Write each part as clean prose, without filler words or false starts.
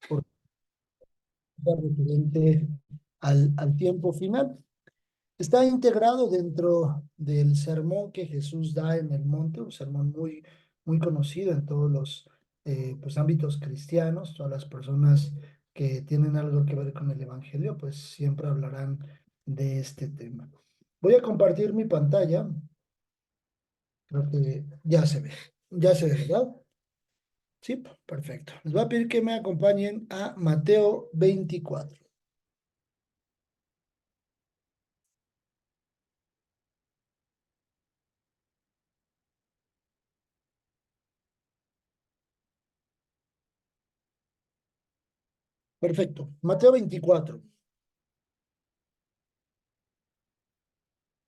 por referente al tiempo final. Está integrado dentro del sermón que Jesús da en el monte, un sermón muy conocido en todos los pues, ámbitos cristianos. Todas las personas que tienen algo que ver con el Evangelio, pues siempre hablarán de este tema. Voy a compartir mi pantalla. Creo que ya se ve, ¿verdad? Sí, perfecto. Les voy a pedir que me acompañen a Mateo 24. Perfecto. Mateo 24.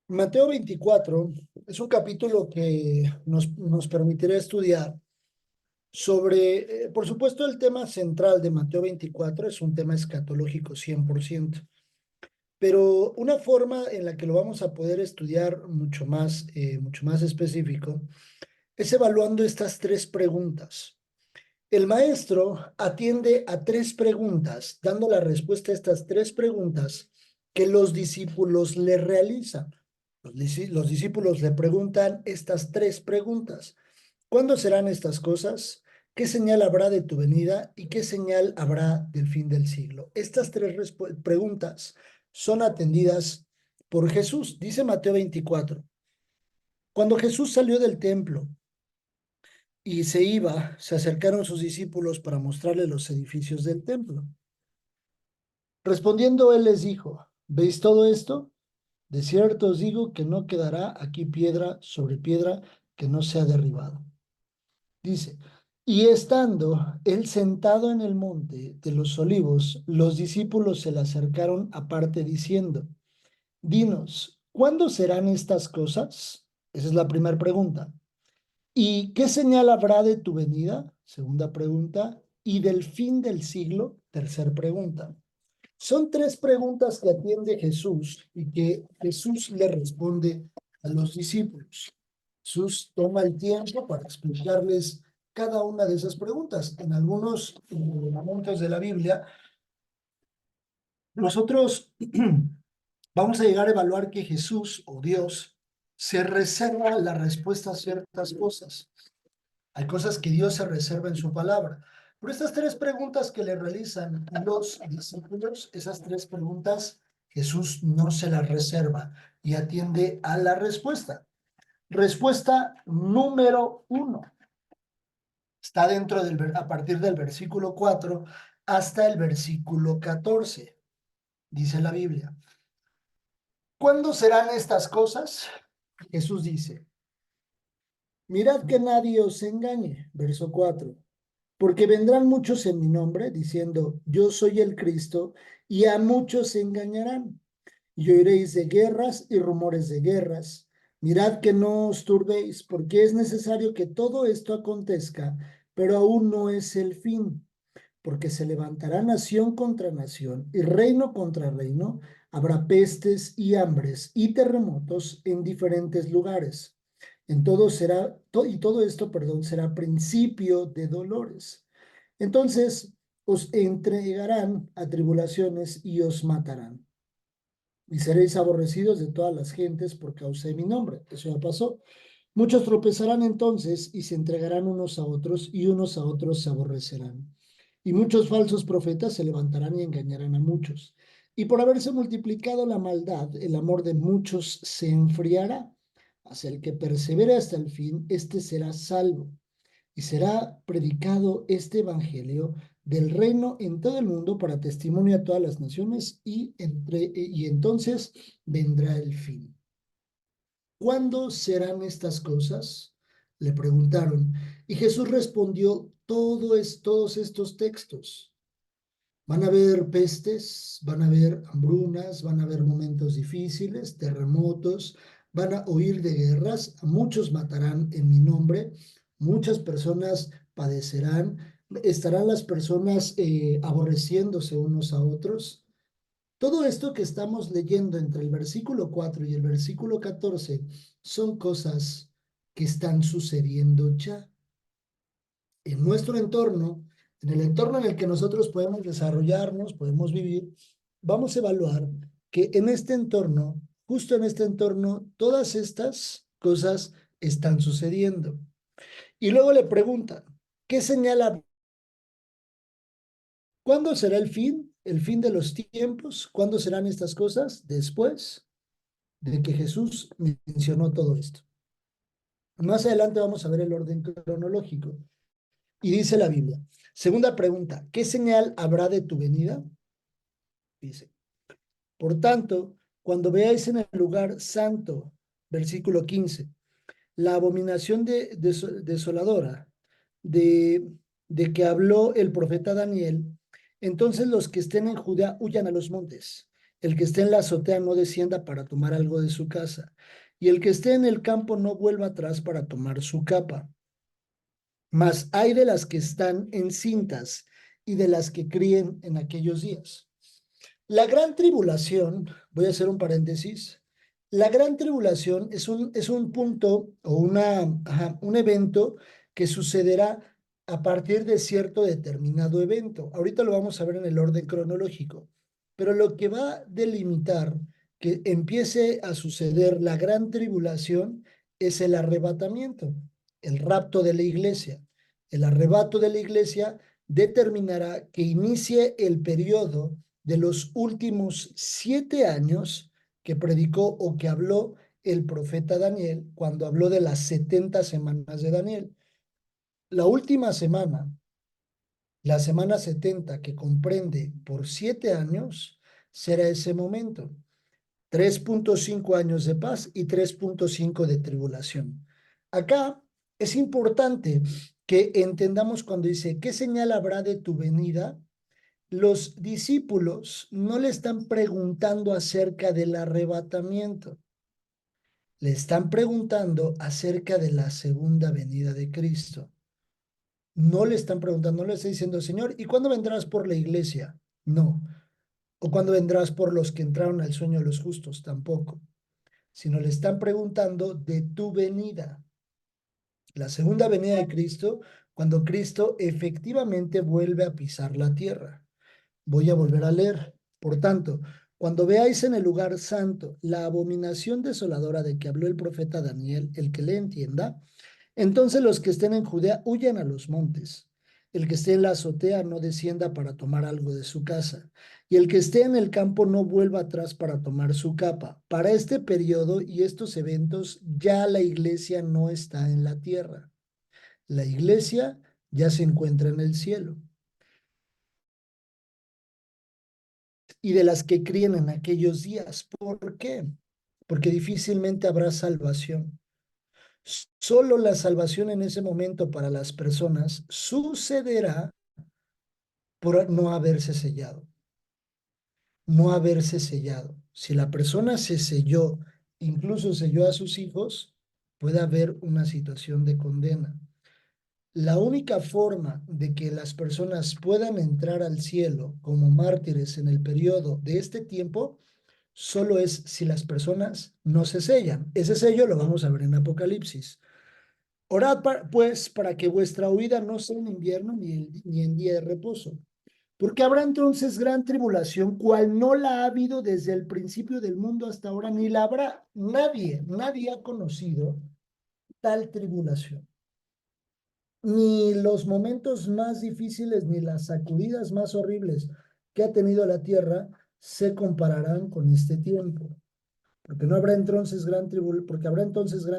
Mateo 24 es un capítulo que nos permitirá estudiar sobre, por supuesto, el tema central de Mateo 24 es un tema escatológico 100%, pero una forma en la que lo vamos a poder estudiar mucho más específico es evaluando estas tres preguntas. El maestro atiende a tres preguntas, dando la respuesta a estas tres preguntas que los discípulos le realizan. Los discípulos le preguntan estas tres preguntas. ¿Cuándo serán estas cosas? ¿Qué señal habrá de tu venida? ¿Y qué señal habrá del fin del siglo? Estas tres preguntas son atendidas por Jesús. Dice Mateo 24. Cuando Jesús salió del templo y se iba, se acercaron sus discípulos para mostrarle los edificios del templo. Respondiendo él les dijo, ¿veis todo esto? De cierto os digo que no quedará aquí piedra sobre piedra que no sea derribada. Dice, y estando él sentado en el monte de los olivos, los discípulos se le acercaron aparte diciendo, dinos, ¿cuándo serán estas cosas? Esa es la primera pregunta. ¿Y qué señal habrá de tu venida? Segunda pregunta. ¿Y del fin del siglo? Tercera pregunta. Son tres preguntas que atiende Jesús y que Jesús le responde a los discípulos. Jesús toma el tiempo para explicarles cada una de esas preguntas. En algunos momentos de la Biblia, nosotros vamos a llegar a evaluar que Jesús o Dios se reserva la respuesta a ciertas cosas. Hay cosas que Dios se reserva en su palabra. Pero estas tres preguntas que le realizan los discípulos, esas tres preguntas, Jesús no se las reserva y atiende a la respuesta. Respuesta número 1. Está a partir del versículo 4 hasta el versículo 14. Dice la Biblia. ¿Cuándo serán estas cosas? Jesús dice, mirad que nadie os engañe. Verso 4. Porque vendrán muchos en mi nombre, diciendo, yo soy el Cristo, y a muchos se engañarán. Y oiréis de guerras y rumores de guerras. Mirad que no os turbéis, porque es necesario que todo esto acontezca, pero aún no es el fin, porque se levantará nación contra nación y reino contra reino. Habrá pestes y hambres y terremotos en diferentes lugares. Y todo esto, perdón, será principio de dolores. Entonces os entregarán a tribulaciones y os matarán. Y seréis aborrecidos de todas las gentes por causa de mi nombre. Eso ya pasó. Muchos tropezarán entonces y se entregarán unos a otros y unos a otros se aborrecerán. Y muchos falsos profetas se levantarán y engañarán a muchos. Y por haberse multiplicado la maldad, el amor de muchos se enfriará. Hacia el que persevere hasta el fin, éste será salvo. Y será predicado este evangelio del reino en todo el mundo para testimonio a todas las naciones y entonces vendrá el fin. ¿Cuándo serán estas cosas? Le preguntaron. Y Jesús respondió, todos estos textos. Van a haber pestes, van a haber hambrunas, van a haber momentos difíciles, terremotos, van a oír de guerras, a muchos matarán en mi nombre, muchas personas padecerán, estarán las personas aborreciéndose unos a otros. Todo esto que estamos leyendo entre el versículo 4 y el versículo 14 son cosas que están sucediendo ya. En nuestro entorno en el entorno en el que nosotros podemos desarrollarnos, podemos vivir, vamos a evaluar que en este entorno, justo en este entorno, todas estas cosas están sucediendo. Y luego le preguntan, ¿qué señala? ¿Cuándo será el fin? ¿El fin de los tiempos? ¿Cuándo serán estas cosas? Después de que Jesús mencionó todo esto. Más adelante vamos a ver el orden cronológico. Y dice la Biblia. Segunda pregunta, ¿qué señal habrá de tu venida? Dice, por tanto, cuando veáis en el lugar santo, versículo 15, la abominación desoladora de, de que habló el profeta Daniel, entonces los que estén en Judea huyan a los montes. El que esté en la azotea no descienda para tomar algo de su casa. Y el que esté en el campo no vuelva atrás para tomar su capa. Mas hay de las que están encintas y de las que críen en aquellos días. La gran tribulación, voy a hacer un paréntesis, la gran tribulación es un punto o un evento que sucederá a partir de cierto determinado evento. Ahorita lo vamos a ver en el orden cronológico, pero lo que va a delimitar que empiece a suceder la gran tribulación es el arrebatamiento, el rapto de la iglesia. El arrebato de la iglesia determinará que inicie el periodo de los últimos 7 años que predicó o que habló el profeta Daniel cuando habló de las 70 semanas de Daniel. La última semana, la semana 70, que comprende por 7 años, será ese momento. 3.5 años de paz y 3.5 de tribulación. Acá es importante que entendamos cuando dice, ¿qué señal habrá de tu venida? Los discípulos no le están preguntando acerca del arrebatamiento, le están preguntando acerca de la segunda venida de Cristo. No le están preguntando, no le está diciendo, Señor, ¿y cuándo vendrás por la iglesia? No. ¿O cuándo vendrás por los que entraron al sueño de los justos? Tampoco. Sino le están preguntando de tu venida. La segunda venida de Cristo, cuando Cristo efectivamente vuelve a pisar la tierra. Voy a volver a leer. Por tanto, cuando veáis en el lugar santo la abominación desoladora de que habló el profeta Daniel, el que le entienda, entonces los que estén en Judea huyan a los montes. El que esté en la azotea no descienda para tomar algo de su casa. Y el que esté en el campo no vuelva atrás para tomar su capa. Para este periodo y estos eventos ya la iglesia no está en la tierra. La iglesia ya se encuentra en el cielo. Y de las que críen en aquellos días. ¿Por qué? Porque difícilmente habrá salvación. Solo la salvación en ese momento para las personas sucederá por no haberse sellado. No haberse sellado. Si la persona se selló, incluso selló a sus hijos, puede haber una situación de condena. La única forma de que las personas puedan entrar al cielo como mártires en el periodo de este tiempo solo es si las personas no se sellan. Ese sello lo vamos a ver en Apocalipsis. Orad pues para que vuestra huida no sea en invierno ni en día de reposo, porque habrá entonces gran tribulación, cual no la ha habido desde el principio del mundo hasta ahora, ni la habrá. Nadie ha conocido tal tribulación. Ni los momentos más difíciles, ni las sacudidas más horribles que ha tenido la tierra se compararán con este tiempo. Porque habrá entonces gran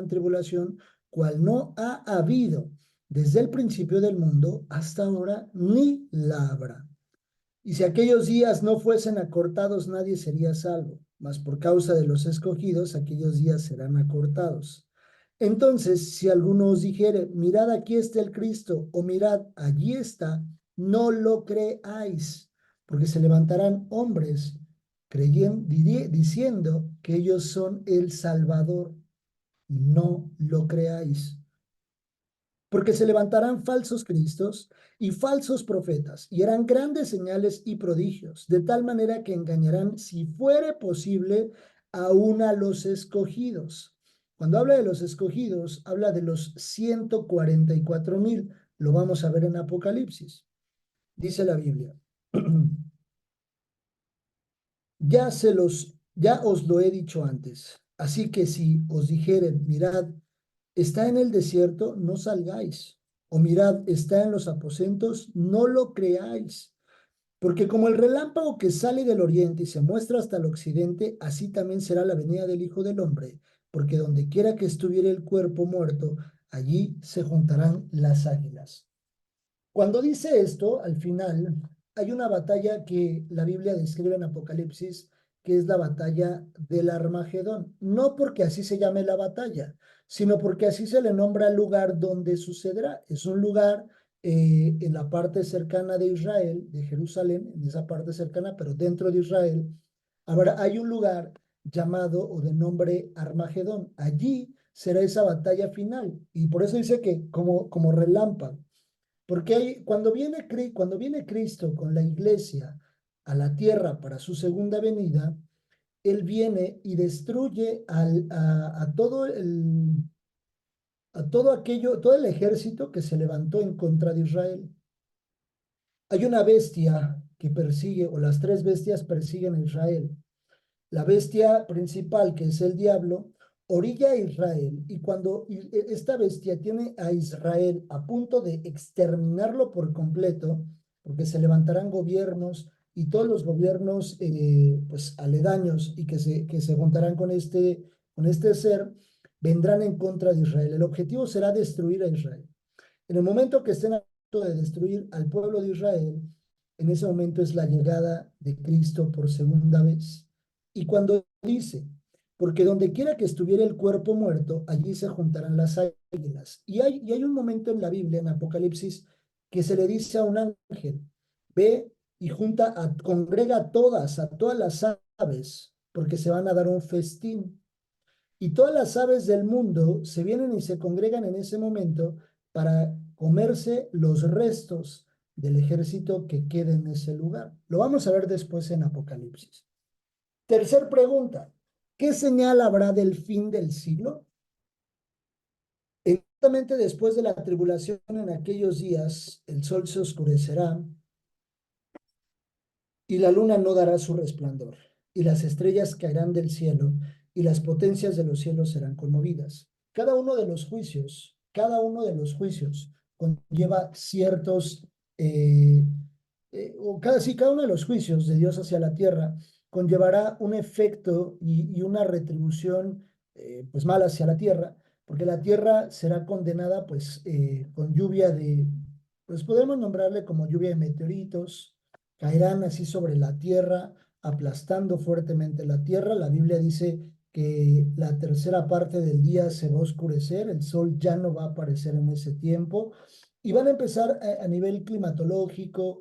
tribulación, cual no ha habido desde el principio del mundo hasta ahora, ni la habrá. Y si aquellos días no fuesen acortados, nadie sería salvo, mas por causa de los escogidos, aquellos días serán acortados. Entonces, si alguno os dijere, mirad, aquí está el Cristo, o mirad, allí está, no lo creáis, porque se levantarán hombres diciendo que ellos son el Salvador. No lo creáis. Porque se levantarán falsos cristos y falsos profetas, y harán grandes señales y prodigios, de tal manera que engañarán, si fuere posible, aún a los escogidos. Cuando habla de los escogidos, habla de los 144,000. Lo vamos a ver en Apocalipsis. Dice la Biblia, ya os lo he dicho antes, así que si os dijeren, mirad, está en el desierto, no salgáis, o mirad, está en los aposentos, no lo creáis. Porque como el relámpago que sale del oriente y se muestra hasta el occidente, así también será la venida del Hijo del Hombre, porque donde quiera que estuviera el cuerpo muerto, allí se juntarán las águilas. Cuando dice esto, al final, hay una batalla que la Biblia describe en Apocalipsis, que es la batalla del Armagedón. No porque así se llame la batalla, sino porque así se le nombra el lugar donde sucederá. Es un lugar en la parte cercana de Israel, de Jerusalén, en esa parte cercana, pero dentro de Israel. Ahora, hay un lugar llamado o de nombre Armagedón. Allí será esa batalla final. Y por eso dice que como relámpago. Porque cuando viene Cristo con la iglesia a la tierra para su segunda venida, Él viene y destruye a todo aquello, todo el ejército que se levantó en contra de Israel. Hay una bestia que persigue, o las tres bestias persiguen a Israel. La bestia principal, que es el diablo, orilla a Israel, y cuando esta bestia tiene a Israel a punto de exterminarlo por completo, porque se levantarán gobiernos y todos los gobiernos pues aledaños y que se juntarán con este ser, vendrán en contra de Israel. El objetivo será destruir a Israel. En el momento que estén a punto de destruir al pueblo de Israel, en ese momento es la llegada de Cristo por segunda vez. Y cuando dice, porque donde quiera que estuviera el cuerpo muerto, allí se juntarán las águilas. Y hay un momento en la Biblia, en Apocalipsis, que se le dice a un ángel, ve y congrega a todas las aves, porque se van a dar un festín. Y todas las aves del mundo se vienen y se congregan en ese momento para comerse los restos del ejército que quede en ese lugar. Lo vamos a ver después en Apocalipsis. Tercer pregunta, ¿qué señal habrá del fin del siglo? Exactamente después de la tribulación en aquellos días, el sol se oscurecerá y la luna no dará su resplandor, y las estrellas caerán del cielo, y las potencias de los cielos serán conmovidas. Cada uno de los juicios conlleva ciertos, sí, cada uno de los juicios de Dios hacia la tierra conllevará un efecto y una retribución pues mala hacia la tierra, porque la tierra será condenada pues con lluvia pues podemos nombrarle como lluvia de meteoritos, caerán así sobre la tierra, aplastando fuertemente la tierra. La Biblia dice que la tercera parte del día se va a oscurecer, el sol ya no va a aparecer en ese tiempo, y van a empezar a nivel climatológico,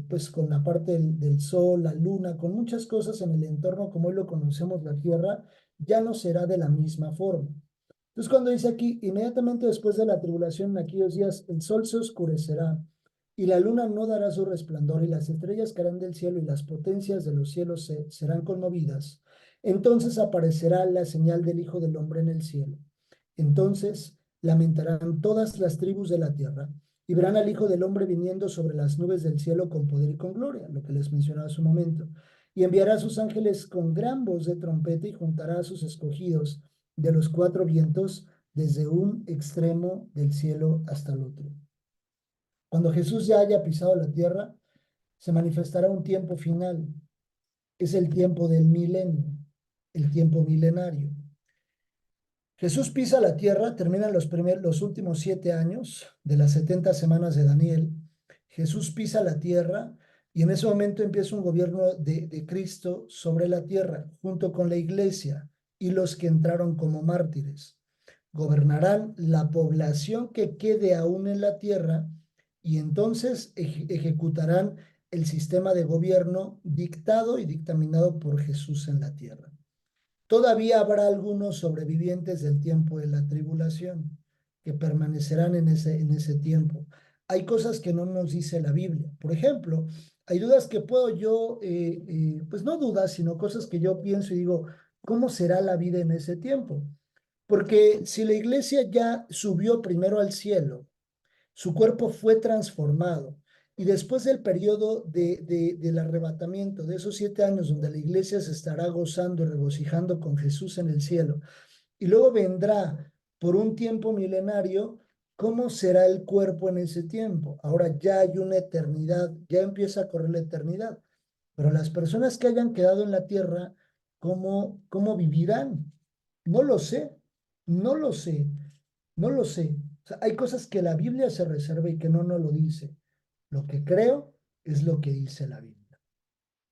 pues con la parte del sol, la luna, con muchas cosas en el entorno como hoy lo conocemos, la tierra, ya no será de la misma forma. Entonces, cuando dice aquí, inmediatamente después de la tribulación en aquellos días, el sol se oscurecerá y la luna no dará su resplandor y las estrellas caerán del cielo y las potencias de los cielos serán conmovidas. Entonces aparecerá la señal del Hijo del Hombre en el cielo. Entonces lamentarán todas las tribus de la tierra y verán al Hijo del Hombre viniendo sobre las nubes del cielo con poder y con gloria, lo que les mencionaba hace un momento. Y enviará a sus ángeles con gran voz de trompeta y juntará a sus escogidos de los cuatro vientos desde un extremo del cielo hasta el otro. Cuando Jesús ya haya pisado la tierra, se manifestará un tiempo final. Es el tiempo del milenio, el tiempo milenario. Jesús pisa la tierra, terminan los últimos 7 años de las 70 semanas de Daniel. Jesús pisa la tierra y en ese momento empieza un gobierno de Cristo sobre la tierra, junto con la iglesia y los que entraron como mártires. Gobernarán la población que quede aún en la tierra y entonces ejecutarán el sistema de gobierno dictado y dictaminado por Jesús en la tierra. Todavía habrá algunos sobrevivientes del tiempo de la tribulación que permanecerán en ese tiempo. Hay cosas que no nos dice la Biblia. Por ejemplo, hay dudas que puedo yo, pues no dudas, sino cosas que yo pienso y digo, ¿cómo será la vida en ese tiempo? Porque si la iglesia ya subió primero al cielo, su cuerpo fue transformado, Y después del periodo del arrebatamiento, de esos 7 años donde la iglesia se estará gozando y regocijando con Jesús en el cielo, y luego vendrá por un tiempo milenario, ¿cómo será el cuerpo en ese tiempo? Ahora ya hay una eternidad, ya empieza a correr la eternidad, pero las personas que hayan quedado en la tierra, ¿cómo vivirán? No lo sé, no lo sé, no lo sé. O sea, hay cosas que la Biblia se reserva y que no nos lo dice. Lo que creo es lo que dice la Biblia.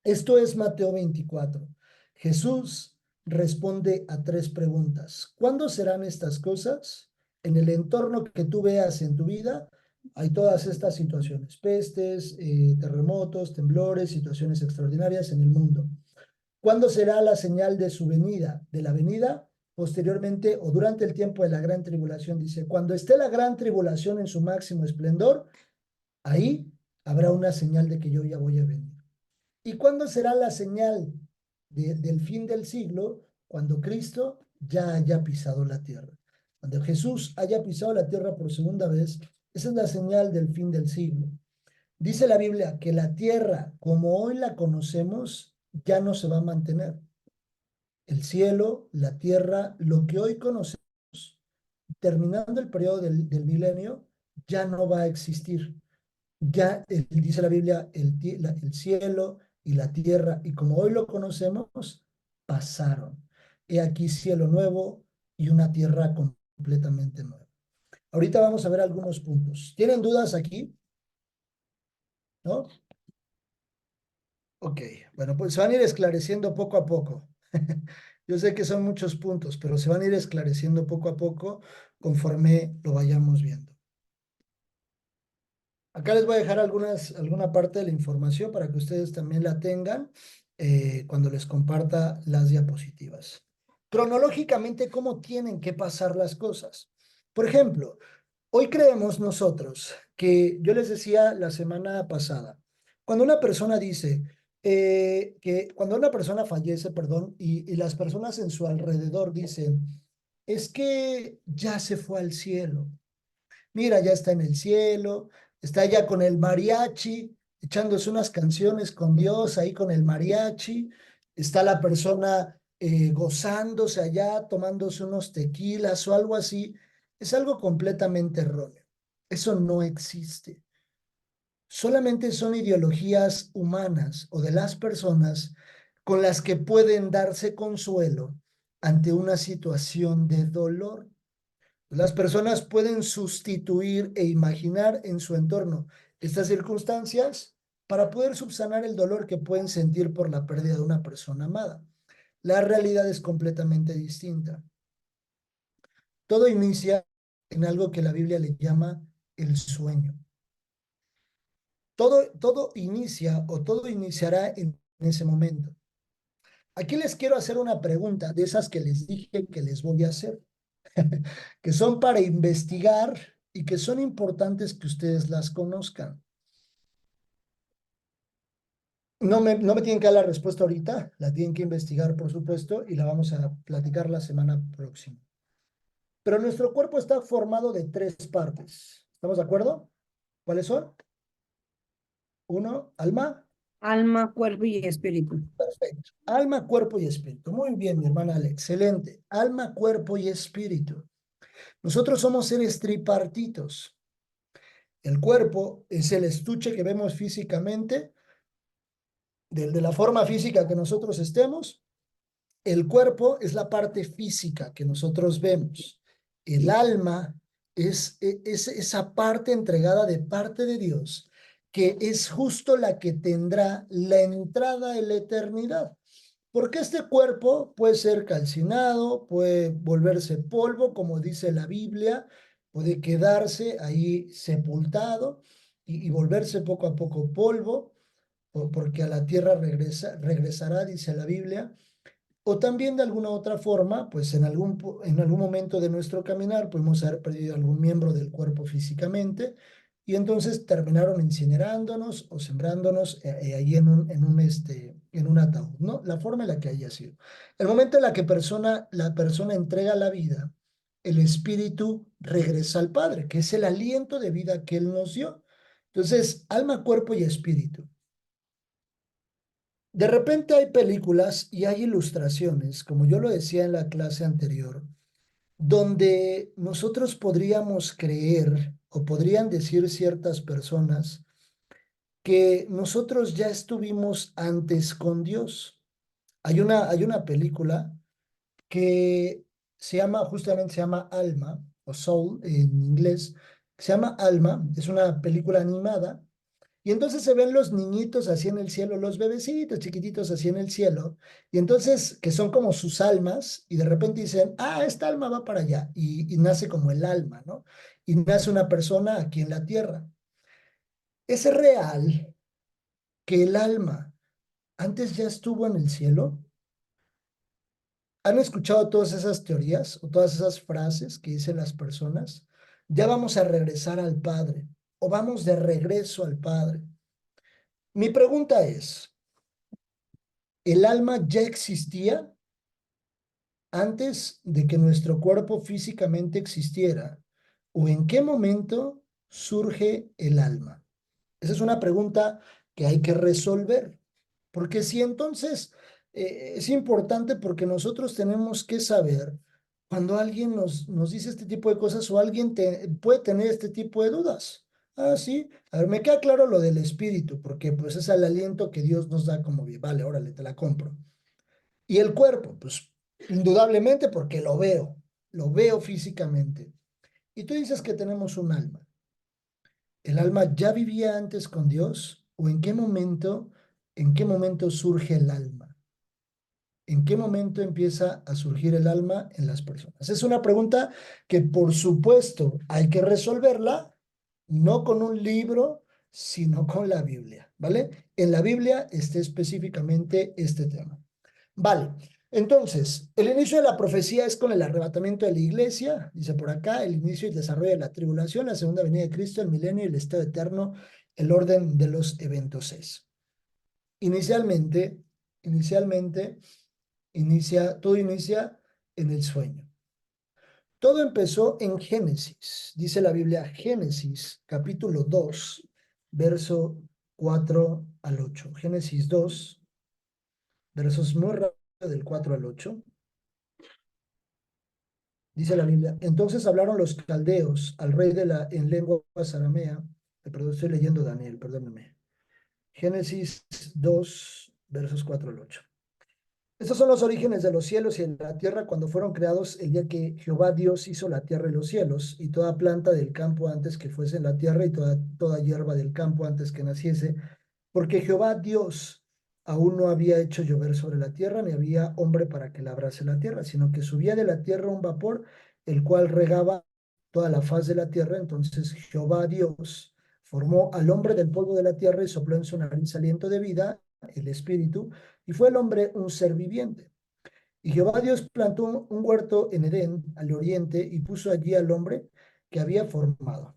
Esto es Mateo 24. Jesús responde a 3 preguntas. ¿Cuándo serán estas cosas? En el entorno que tú veas en tu vida, hay todas estas situaciones, pestes, terremotos, temblores, situaciones extraordinarias en el mundo. ¿Cuándo será la señal de su venida? De la venida, posteriormente o durante el tiempo de la gran tribulación, dice, cuando esté la gran tribulación en su máximo esplendor, ahí habrá una señal de que yo ya voy a venir. ¿Y cuándo será la señal del fin del siglo? Cuando Cristo ya haya pisado la tierra. Cuando Jesús haya pisado la tierra por segunda vez, esa es la señal del fin del siglo. Dice la Biblia que la tierra, como hoy la conocemos, ya no se va a mantener. El cielo, la tierra, lo que hoy conocemos, terminando el periodo del milenio, ya no va a existir. Ya dice la Biblia, el cielo y la tierra, y como hoy lo conocemos, pasaron. He aquí cielo nuevo y una tierra completamente nueva. Ahorita vamos a ver algunos puntos. ¿Tienen dudas aquí? ¿No? Ok, bueno, pues se van a ir esclareciendo poco a poco. Yo sé que son muchos puntos, pero se van a ir esclareciendo poco a poco conforme lo vayamos viendo. Acá les voy a dejar alguna parte de la información para que ustedes también la tengan cuando les comparta las diapositivas. Cronológicamente, ¿cómo tienen que pasar las cosas? Por ejemplo, hoy creemos nosotros que yo les decía la semana pasada, cuando una persona dice que cuando una persona fallece, perdón, y las personas en su alrededor dicen, es que ya se fue al cielo. Mira, ya está en el cielo, está ya con el mariachi, echándose unas canciones con Dios ahí con el mariachi, está la persona gozándose allá, tomándose unos tequilas o algo así. Es algo completamente erróneo. Eso no existe. Solamente son ideologías humanas o de las personas con las que pueden darse consuelo ante una situación de dolor. Las personas pueden sustituir e imaginar en su entorno estas circunstancias para poder subsanar el dolor que pueden sentir por la pérdida de una persona amada. La realidad es completamente distinta. Todo inicia en algo que la Biblia le llama el sueño. Todo inicia o todo iniciará en ese momento. Aquí les quiero hacer una pregunta de esas que les dije que les voy a hacer. Que son para investigar y que son importantes que ustedes las conozcan. No me tienen que dar la respuesta ahorita, la tienen que investigar, por supuesto, y la vamos a platicar la semana próxima. Pero nuestro cuerpo está formado de 3 partes. ¿Estamos de acuerdo? ¿Cuáles son? Uno, alma. Alma, cuerpo y espíritu. Perfecto. Alma, cuerpo y espíritu. Muy bien, mi hermana Ale. Excelente. Alma, cuerpo y espíritu. Nosotros somos seres tripartitos. El cuerpo es el estuche que vemos físicamente, de la forma física que nosotros estemos. El cuerpo es la parte física que nosotros vemos. El alma es esa parte entregada de parte de Dios, que es justo la que tendrá la entrada en la eternidad. Porque este cuerpo puede ser calcinado, puede volverse polvo, como dice la Biblia, puede quedarse ahí sepultado y volverse poco a poco polvo, porque a la tierra regresará, dice la Biblia. O también de alguna otra forma, pues en algún momento de nuestro caminar pudimos haber perdido algún miembro del cuerpo físicamente y entonces terminaron incinerándonos o sembrándonos ahí en un ataúd, ¿no? La forma en la que haya sido. El momento en la que la persona entrega la vida, el espíritu regresa al Padre, que es el aliento de vida que Él nos dio. Entonces, alma, cuerpo y espíritu. De repente hay películas y hay ilustraciones, como yo lo decía en la clase anterior, donde nosotros podríamos creer o podrían decir ciertas personas que nosotros ya estuvimos antes con Dios. Hay una película que justamente se llama Alma, o Soul en inglés, se llama Alma, es una película animada, y entonces se ven los niñitos así en el cielo, los bebecitos chiquititos así en el cielo, y entonces que son como sus almas, y de repente dicen, esta alma va para allá, y nace como el alma, ¿no? Y nace una persona aquí en la tierra. ¿Es real que el alma antes ya estuvo en el cielo? ¿Han escuchado todas esas teorías o todas esas frases que dicen las personas? Ya vamos a regresar al Padre o vamos de regreso al Padre. Mi pregunta es, ¿el alma ya existía antes de que nuestro cuerpo físicamente existiera? ¿O en qué momento surge el alma? Esa es una pregunta que hay que resolver, porque si entonces es importante porque nosotros tenemos que saber cuando alguien nos dice este tipo de cosas o alguien puede tener este tipo de dudas. Sí, a ver, me queda claro lo del espíritu, porque pues es el aliento que Dios nos da como, vale, órale, te la compro. Y el cuerpo, pues indudablemente porque lo veo físicamente. Y tú dices que tenemos un alma. ¿El alma ya vivía antes con Dios? ¿O en qué momento surge el alma? ¿En qué momento empieza a surgir el alma en las personas? Es una pregunta que por supuesto hay que resolverla, no con un libro, sino con la Biblia, ¿vale? En la Biblia está específicamente este tema. Vale, entonces, el inicio de la profecía es con el arrebatamiento de la iglesia, dice por acá, el inicio y el desarrollo de la tribulación, la segunda venida de Cristo, el milenio y el estado eterno, el orden de los eventos es. Inicialmente, inicialmente, todo inicia en el sueño. Todo empezó en Génesis, dice la Biblia, Génesis capítulo 2, verso 4 al 8. Génesis 2, versos muy rápido del 4 al 8. Dice la Biblia, entonces hablaron los caldeos al rey en lengua aramea. Perdón, estoy leyendo Daniel, perdónenme. Génesis 2, versos 4 al 8. Estos son los orígenes de los cielos y de la tierra cuando fueron creados el día que Jehová Dios hizo la tierra y los cielos, y toda planta del campo antes que fuese en la tierra, y toda hierba del campo antes que naciese, porque Jehová Dios aún no había hecho llover sobre la tierra, ni había hombre para que labrase la tierra, sino que subía de la tierra un vapor, el cual regaba toda la faz de la tierra. Entonces Jehová Dios formó al hombre del polvo de la tierra y sopló en su nariz aliento de vida, el espíritu, y fue el hombre un ser viviente. Y Jehová Dios plantó un huerto en Edén, al oriente, y puso allí al hombre que había formado.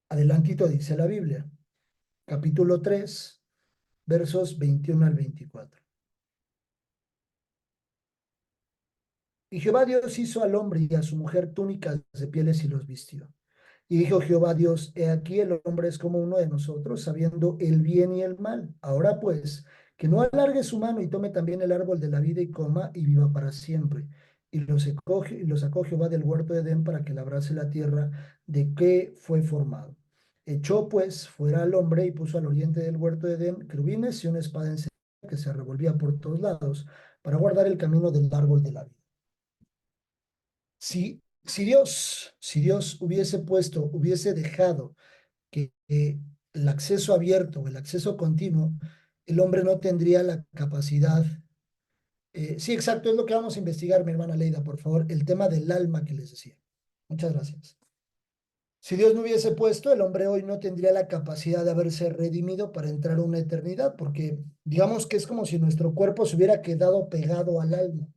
Adelantito dice la Biblia, capítulo 3, versos 21 al 24. Y Jehová Dios hizo al hombre y a su mujer túnicas de pieles y los vistió. Y dijo Jehová Dios, he aquí el hombre es como uno de nosotros, sabiendo el bien y el mal. Ahora pues, que no alargue su mano y tome también el árbol de la vida y coma y viva para siempre. Y lo sacó Jehová del huerto de Edén para que labrase la tierra de que fue formado. Echó pues fuera al hombre y puso al oriente del huerto de Edén querubines y una espada encendida que se revolvía por todos lados para guardar el camino del árbol de la vida. Si Dios hubiese dejado que el acceso abierto o el acceso continuo, el hombre no tendría la capacidad. Sí, exacto, es lo que vamos a investigar, mi hermana Leida, por favor, el tema del alma que les decía. Muchas gracias. Si Dios no hubiese puesto, el hombre hoy no tendría la capacidad de haberse redimido para entrar a una eternidad, porque digamos que es como si nuestro cuerpo se hubiera quedado pegado al alma.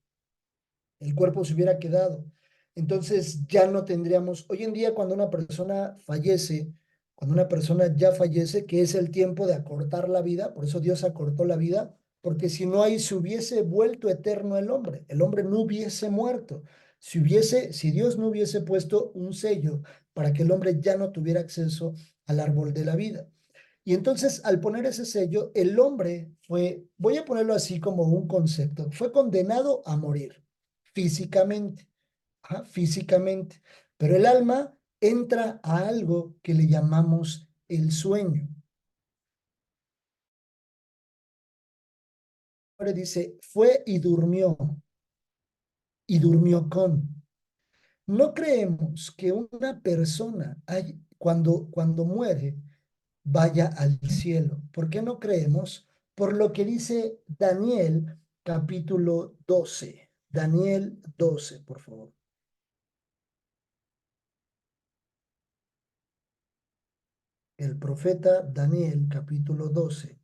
El cuerpo se hubiera quedado. Entonces ya no tendríamos, hoy en día cuando una persona fallece, cuando una persona ya fallece, que es el tiempo de acortar la vida, por eso Dios acortó la vida, porque si no ahí se hubiese vuelto eterno el hombre no hubiese muerto. Si Dios no hubiese puesto un sello para que el hombre ya no tuviera acceso al árbol de la vida. Y entonces, al poner ese sello, el hombre fue, voy a ponerlo así como un concepto, fue condenado a morir físicamente, físicamente, pero el alma entra a algo que le llamamos el sueño. Ahora dice, fue y durmió con. No creemos que una persona cuando muere vaya al cielo. ¿Por qué no creemos? Por lo que dice Daniel capítulo 12. Daniel 12, por favor. El profeta Daniel capítulo 12.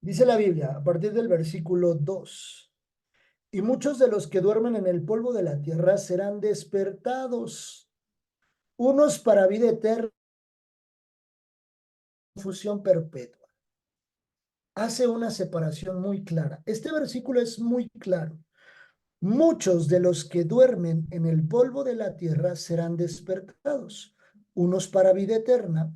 Dice la Biblia, a partir del versículo 2. Y muchos de los que duermen en el polvo de la tierra serán despertados, unos para vida eterna, confusión perpetua. Hace una separación muy clara. Este versículo es muy claro. Muchos de los que duermen en el polvo de la tierra serán despertados, unos para vida eterna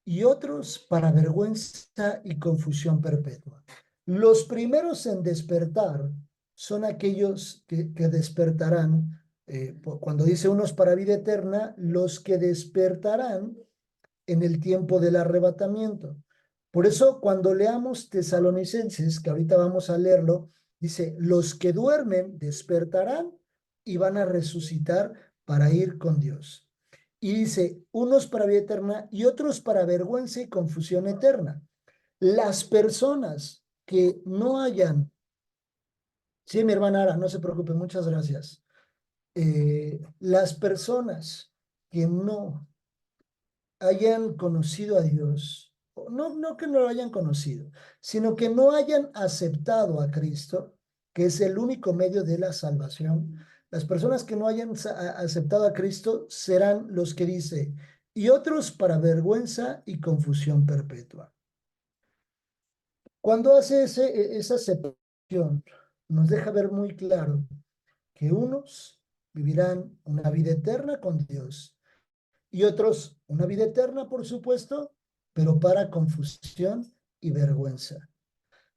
y otros para vergüenza y confusión perpetua. Los primeros en despertar son aquellos que despertarán, cuando dice unos para vida eterna, los que despertarán en el tiempo del arrebatamiento. Por eso, cuando leamos Tesalonicenses, que ahorita vamos a leerlo, dice, los que duermen despertarán y van a resucitar para ir con Dios. Y dice, unos para vida eterna y otros para vergüenza y confusión eterna. Las personas que no hayan, sí, mi hermana Ara, no se preocupe, muchas gracias. Las personas que no hayan conocido a Dios, no que no lo hayan conocido, sino que no hayan aceptado a Cristo, que es el único medio de la salvación. Las personas que no hayan aceptado a Cristo serán los que dice, y otros para vergüenza y confusión perpetua. Cuando hace esa separación, nos deja ver muy claro que unos vivirán una vida eterna con Dios y otros una vida eterna, por supuesto, pero para confusión y vergüenza.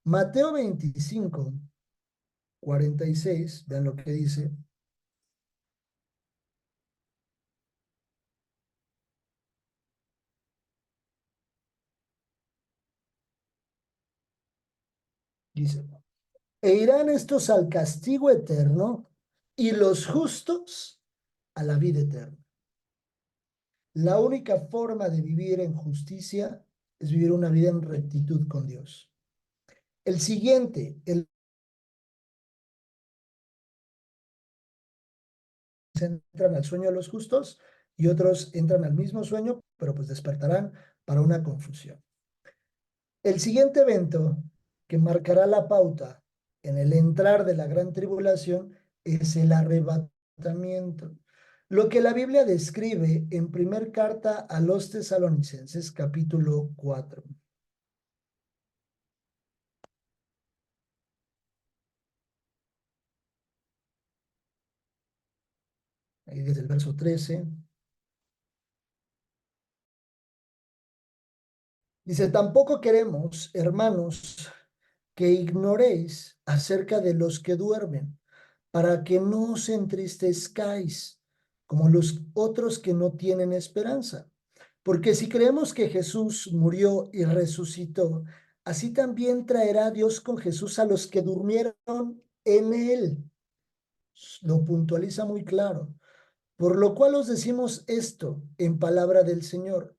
Mateo 25, 46, vean lo que dice. Dice, e irán estos al castigo eterno y los justos a la vida eterna. La única forma de vivir en justicia es vivir una vida en rectitud con Dios. El siguiente, entran al sueño de los justos y otros entran al mismo sueño, pero pues despertarán para una confusión. El siguiente evento que marcará la pauta en el entrar de la gran tribulación es el arrebatamiento. Lo que la Biblia describe en primer carta a los Tesalonicenses, capítulo 4. Ahí desde el verso 13. Dice, tampoco queremos, hermanos, que ignoréis acerca de los que duermen, para que no os entristezcáis como los otros que no tienen esperanza. Porque si creemos que Jesús murió y resucitó, así también traerá Dios con Jesús a los que durmieron en él. Lo puntualiza muy claro. Por lo cual os decimos esto en palabra del Señor,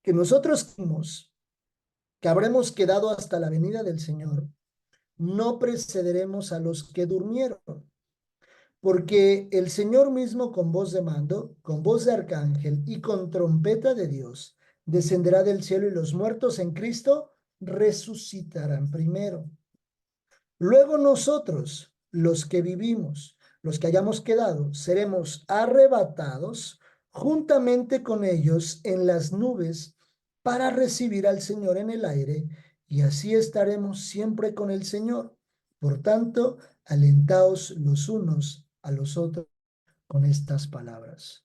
que nosotros creemos que habremos quedado hasta la venida del Señor, no precederemos a los que durmieron, porque el Señor mismo con voz de mando, con voz de arcángel y con trompeta de Dios, descenderá del cielo y los muertos en Cristo resucitarán primero. Luego nosotros, los que vivimos, los que hayamos quedado, seremos arrebatados juntamente con ellos en las nubes para recibir al Señor en el aire, y así estaremos siempre con el Señor. Por tanto, alentaos los unos a los otros con estas palabras.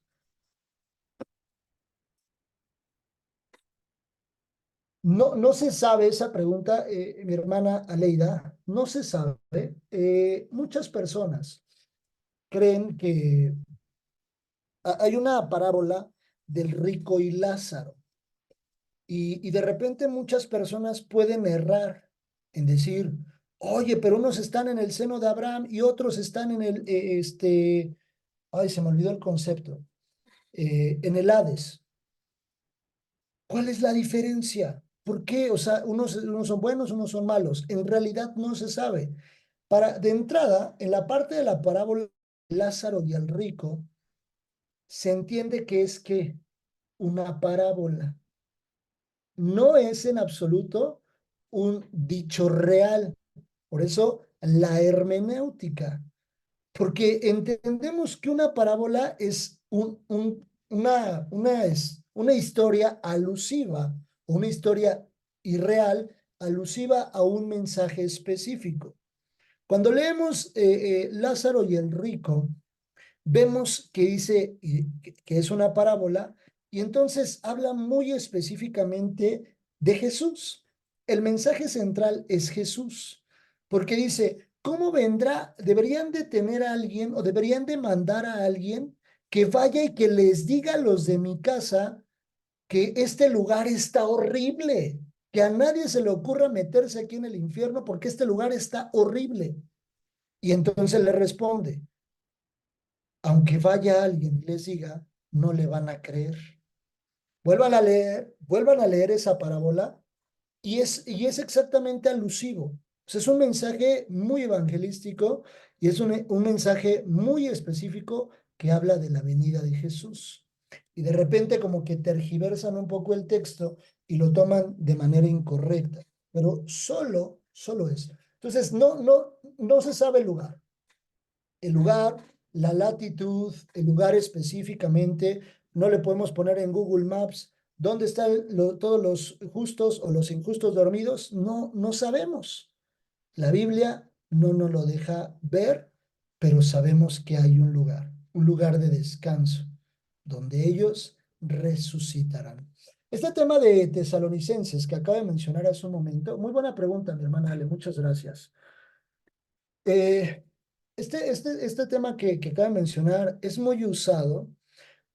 No se sabe esa pregunta, mi hermana Aleida, no se sabe. Muchas personas creen que hay una parábola del rico y Lázaro. Y de repente muchas personas pueden errar en decir, oye, pero unos están en el seno de Abraham y otros están en ay, se me olvidó el concepto, en el Hades. ¿Cuál es la diferencia? ¿Por qué? O sea, unos son buenos, unos son malos. En realidad no se sabe. De entrada, en la parte de la parábola de Lázaro y el rico, se entiende que es que una parábola. No es en absoluto un dicho real. Por eso la hermenéutica, porque entendemos que una parábola es una historia alusiva, una historia irreal, alusiva a un mensaje específico. Cuando leemos Lázaro y el rico, vemos que dice que es una parábola y entonces habla muy específicamente de Jesús. El mensaje central es Jesús, porque dice, ¿cómo vendrá? Deberían de tener a alguien o deberían de mandar a alguien que vaya y que les diga a los de mi casa que este lugar está horrible, que a nadie se le ocurra meterse aquí en el infierno porque este lugar está horrible. Y entonces le responde, aunque vaya alguien y les diga, no le van a creer. Vuelvan a leer esa parábola y es exactamente alusivo. O sea, es un mensaje muy evangelístico y es un mensaje muy específico que habla de la venida de Jesús. Y de repente como que tergiversan un poco el texto y lo toman de manera incorrecta, pero solo eso. Entonces, no se sabe el lugar. El lugar, la latitud, el lugar específicamente, no le podemos poner en Google Maps dónde están todos los justos o los injustos dormidos, no sabemos. La Biblia no nos lo deja ver, pero sabemos que hay un lugar de descanso, donde ellos resucitarán. Este tema de Tesalonicenses que acaba de mencionar hace un momento, muy buena pregunta, mi hermana Ale, muchas gracias. Eh, este tema que acaba de mencionar es muy usado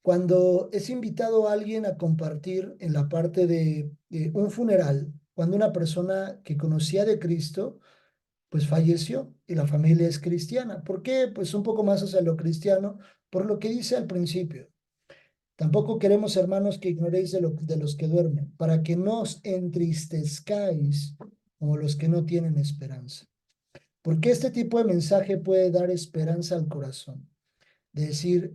cuando es invitado a alguien a compartir en la parte de un funeral, cuando una persona que conocía de Cristo, pues falleció y la familia es cristiana. ¿Por qué? Pues un poco más hacia lo cristiano, por lo que dice al principio. Tampoco queremos, hermanos, que ignoréis de los que duermen, para que no os entristezcáis como los que no tienen esperanza. Porque este tipo de mensaje puede dar esperanza al corazón. De decir,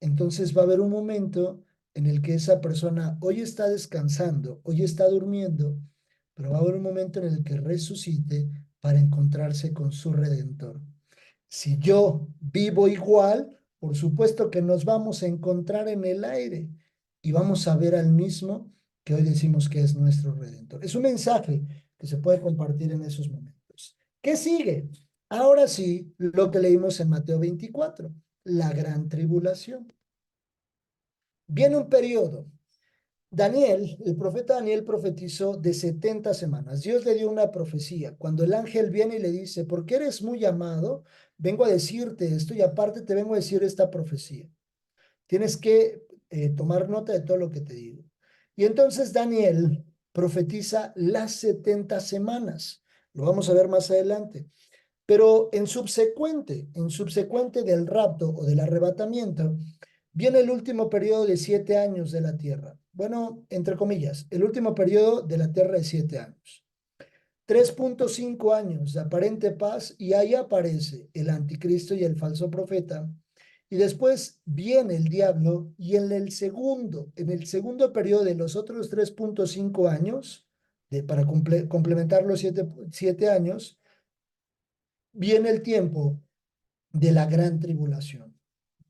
entonces va a haber un momento en el que esa persona hoy está descansando, hoy está durmiendo, pero va a haber un momento en el que resucite para encontrarse con su Redentor. Si yo vivo igual, por supuesto que nos vamos a encontrar en el aire y vamos a ver al mismo que hoy decimos que es nuestro Redentor. Es un mensaje que se puede compartir en esos momentos. ¿Qué sigue? Ahora sí, lo que leímos en Mateo 24, la gran tribulación. Viene un periodo. Daniel, el profeta Daniel profetizó de 70 semanas. Dios le dio una profecía. Cuando el ángel viene y le dice, porque eres muy amado, vengo a decirte esto y aparte te vengo a decir esta profecía. Tienes que tomar nota de todo lo que te digo. Y entonces Daniel profetiza las 70 semanas. Lo vamos a ver más adelante. Pero en subsecuente del rapto o del arrebatamiento, viene el último periodo de 7 años de la tierra. Bueno, entre comillas, el último periodo de la tierra de 7 años. 3.5 años de aparente paz y ahí aparece el anticristo y el falso profeta. Y después viene el diablo y en el segundo periodo de los otros 3.5 años, para complementar los 7 años, viene el tiempo de la gran tribulación.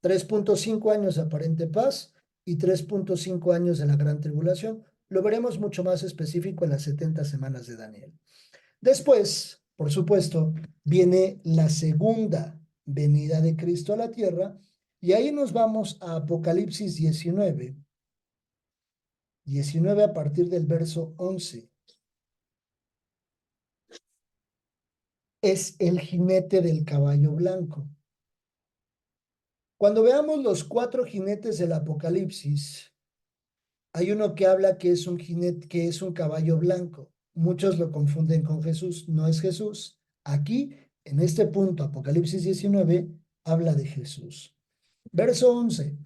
3.5 años de aparente paz y 3.5 años de la gran tribulación. Lo veremos mucho más específico en las 70 semanas de Daniel. Después, por supuesto, viene la segunda venida de Cristo a la tierra. Y ahí nos vamos a Apocalipsis 19, 19 a partir del verso 11. Es el jinete del caballo blanco. Cuando veamos los 4 jinetes del Apocalipsis, hay uno que habla que es un jinete, que es un caballo blanco. Muchos lo confunden con Jesús, no es Jesús. Aquí, en este punto, Apocalipsis 19, habla de Jesús. Verso 11.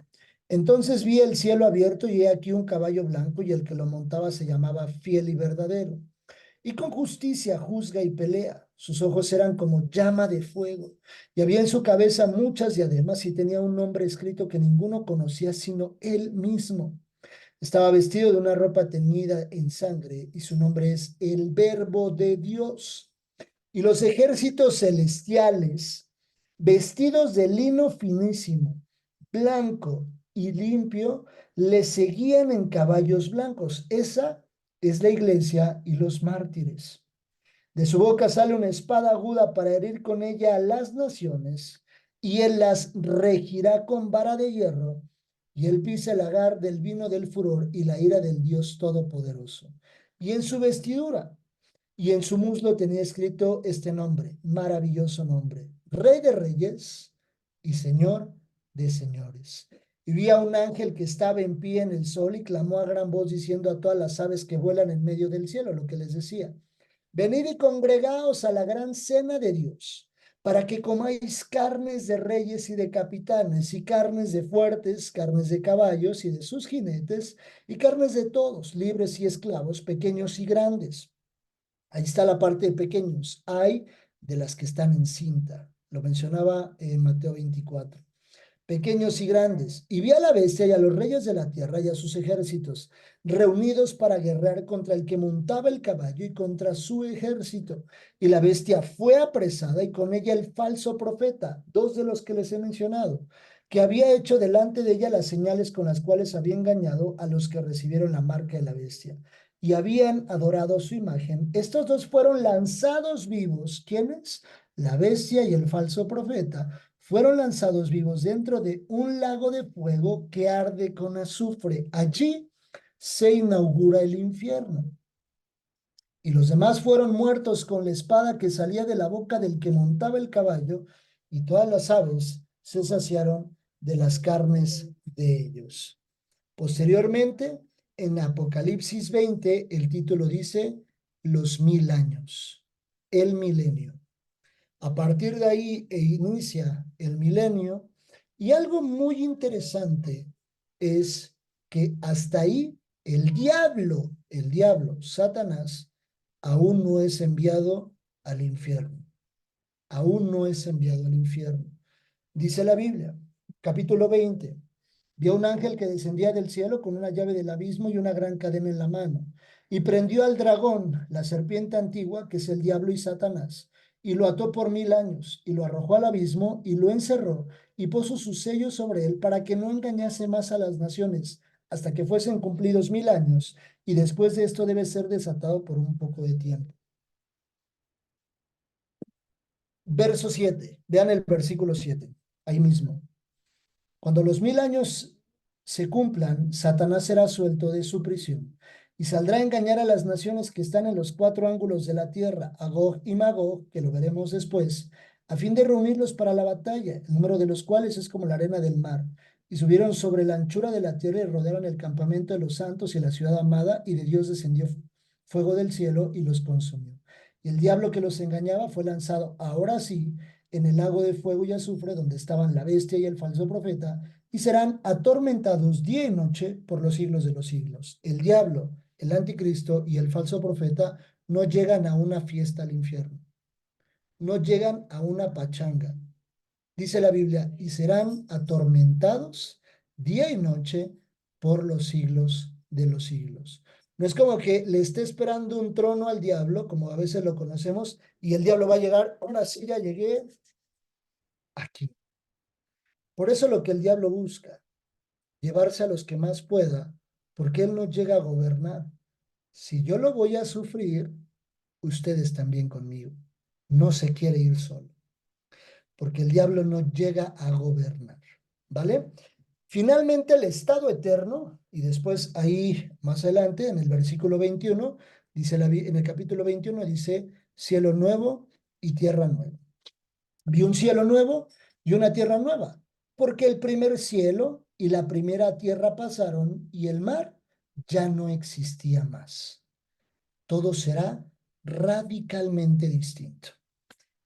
Entonces vi el cielo abierto y he aquí un caballo blanco y el que lo montaba se llamaba Fiel y Verdadero. Y con justicia juzga y pelea. Sus ojos eran como llama de fuego y había en su cabeza muchas diademas y tenía un nombre escrito que ninguno conocía sino él mismo. Estaba vestido de una ropa teñida en sangre y su nombre es el Verbo de Dios. Y los ejércitos celestiales, vestidos de lino finísimo, blanco y limpio, le seguían en caballos blancos. Esa es la iglesia y los mártires. De su boca sale una espada aguda para herir con ella a las naciones, y él las regirá con vara de hierro, y él pisa el lagar del vino del furor y la ira del Dios Todopoderoso. Y en su vestidura y en su muslo tenía escrito este nombre, maravilloso nombre, Rey de Reyes y Señor de Señores. Y vi a un ángel que estaba en pie en el sol y clamó a gran voz diciendo a todas las aves que vuelan en medio del cielo, lo que les decía: venid y congregaos a la gran cena de Dios, para que comáis carnes de reyes y de capitanes, y carnes de fuertes, carnes de caballos y de sus jinetes, y carnes de todos, libres y esclavos, pequeños y grandes. Ahí está la parte de pequeños. Hay de las que están en cinta. Lo mencionaba en Mateo 24. Pequeños y grandes. Y vi a la bestia y a los reyes de la tierra y a sus ejércitos reunidos para guerrear contra el que montaba el caballo y contra su ejército. Y la bestia fue apresada y con ella el falso profeta, 2 de los que les he mencionado, que había hecho delante de ella las señales con las cuales había engañado a los que recibieron la marca de la bestia y habían adorado su imagen. Estos 2 fueron lanzados vivos. ¿Quiénes? La bestia y el falso profeta fueron lanzados vivos dentro de un lago de fuego que arde con azufre. Allí se inaugura el infierno. Y los demás fueron muertos con la espada que salía de la boca del que montaba el caballo, y todas las aves se saciaron de las carnes de ellos. Posteriormente, en Apocalipsis 20, el título dice los 1000 años, el milenio. A partir de ahí inicia el milenio, y algo muy interesante es que hasta ahí el diablo, Satanás, aún no es enviado al infierno. Aún no es enviado al infierno. Dice la Biblia, capítulo 20. Vio un ángel que descendía del cielo con una llave del abismo y una gran cadena en la mano, y prendió al dragón, la serpiente antigua, que es el diablo y Satanás, y lo ató por 1000 años, y lo arrojó al abismo, y lo encerró, y puso su sello sobre él, para que no engañase más a las naciones, hasta que fuesen cumplidos 1000 años, y después de esto debe ser desatado por un poco de tiempo. Verso 7, vean el versículo 7, ahí mismo. Cuando los 1000 años se cumplan, Satanás será suelto de su prisión y saldrá a engañar a las naciones que están en los 4 ángulos de la tierra, a Gog y Magog, que lo veremos después, a fin de reunirlos para la batalla, el número de los cuales es como la arena del mar. Y subieron sobre la anchura de la tierra y rodearon el campamento de los santos y la ciudad amada, y de Dios descendió fuego del cielo y los consumió. Y el diablo que los engañaba fue lanzado ahora sí en el lago de fuego y azufre, donde estaban la bestia y el falso profeta, y serán atormentados día y noche por los siglos de los siglos. El diablo, el anticristo y el falso profeta no llegan a una fiesta al infierno, no llegan a una pachanga. Dice la Biblia, y serán atormentados día y noche por los siglos de los siglos. No es como que le esté esperando un trono al diablo, como a veces lo conocemos, y el diablo va a llegar, ahora sí ya llegué aquí. Por eso lo que el diablo busca, llevarse a los que más pueda, porque él no llega a gobernar. Si yo lo voy a sufrir, ustedes también conmigo. No se quiere ir solo. porque el diablo no llega a gobernar, ¿vale? Finalmente el estado eterno, y después ahí más adelante en el versículo 21, dice en el capítulo 21 dice, cielo nuevo y tierra nueva. Vi un cielo nuevo y una tierra nueva, porque el primer cielo y la primera tierra pasaron y el mar ya no existía más. Todo será radicalmente distinto.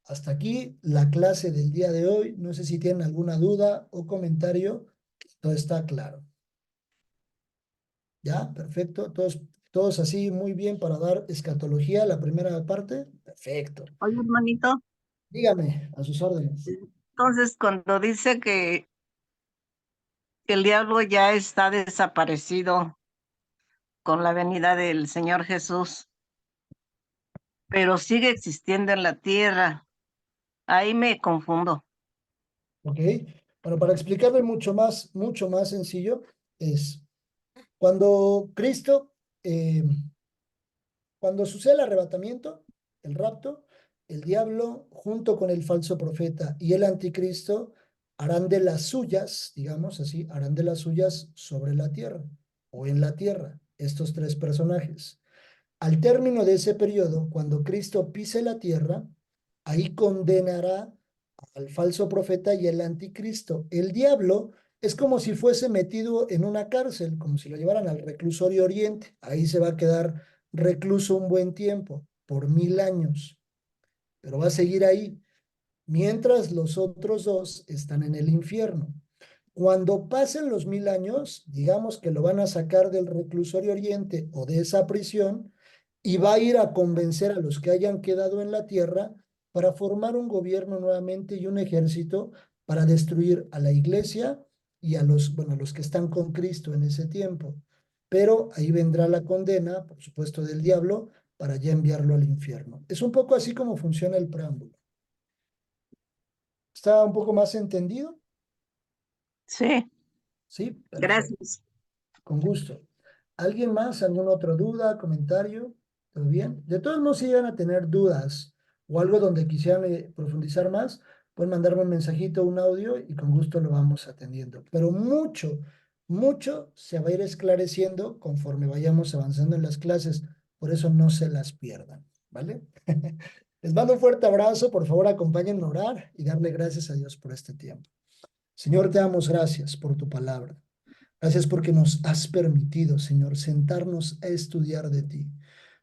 Hasta aquí la clase del día de hoy. No sé si tienen alguna duda o comentario. Todo está claro. ¿Ya? Perfecto. Todos así muy bien para dar escatología, la primera parte. Perfecto. Oye, hermanito, Dígame, a sus órdenes. entonces cuando dice que el diablo ya está desaparecido con la venida del Señor Jesús, pero sigue existiendo en la tierra, ahí me confundo. ¿Ok? Bueno, para explicarle mucho más sencillo, es cuando Cristo, eh, cuando sucede el arrebatamiento, el rapto, el diablo, junto con el falso profeta y el anticristo, harán de las suyas, digamos así, harán de las suyas sobre la tierra o en la tierra, estos tres personajes. Al término de ese periodo, cuando Cristo pise la tierra, ahí condenará al falso profeta y el anticristo. El diablo es como si fuese metido en una cárcel, como si lo llevaran al reclusorio oriente. Ahí se va a quedar recluso un buen tiempo, por 1000 años, pero va a seguir ahí, mientras los otros dos están en el infierno. Cuando pasen los 1000 años, digamos que lo van a sacar del reclusorio oriente o de esa prisión y va a ir a convencer a los que hayan quedado en la tierra para formar un gobierno nuevamente y un ejército para destruir a la iglesia y a a los que están con Cristo en ese tiempo. Pero ahí vendrá la condena, por supuesto, del diablo para ya enviarlo al infierno. Es un poco así como funciona el preámbulo. ¿Está un poco más entendido? Sí, Sí, perfecto. gracias. Con gusto. ¿Alguien más? ¿Alguna otra duda, comentario? ¿Todo bien? De todos modos, si llegan a tener dudas o algo donde quisieran profundizar más, pueden mandarme un mensajito, un audio y con gusto lo vamos atendiendo. Pero mucho se va a ir esclareciendo conforme vayamos avanzando en las clases. Por eso no se las pierdan, ¿vale? Les mando un fuerte abrazo. Por favor, acompáñenme a orar y darle gracias a Dios por este tiempo. Señor, te damos gracias por tu palabra. Gracias porque nos has permitido, Señor, sentarnos a estudiar de ti.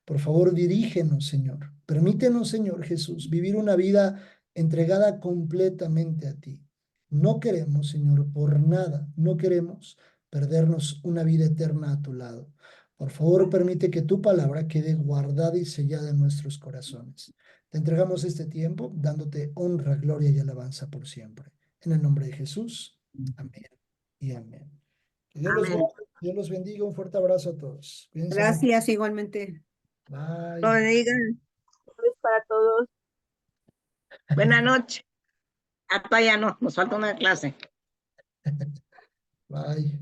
Por favor, dirígenos, Señor. Permítenos, Señor Jesús, vivir una vida entregada completamente a ti. No queremos, Señor, por nada, no queremos perdernos una vida eterna a tu lado. Por favor, permite que tu palabra quede guardada y sellada en nuestros corazones. Te entregamos este tiempo, dándote honra, gloria y alabanza por siempre. En el nombre de Jesús. Amén y amén. Que Dios los Amén. guarde, Dios los bendiga. Un fuerte abrazo a todos. Cuídense mucho. Gracias igualmente. Lo Bye. bendiga. Para todos. Buenas noches. Hasta ya no, nos falta una clase. Bye.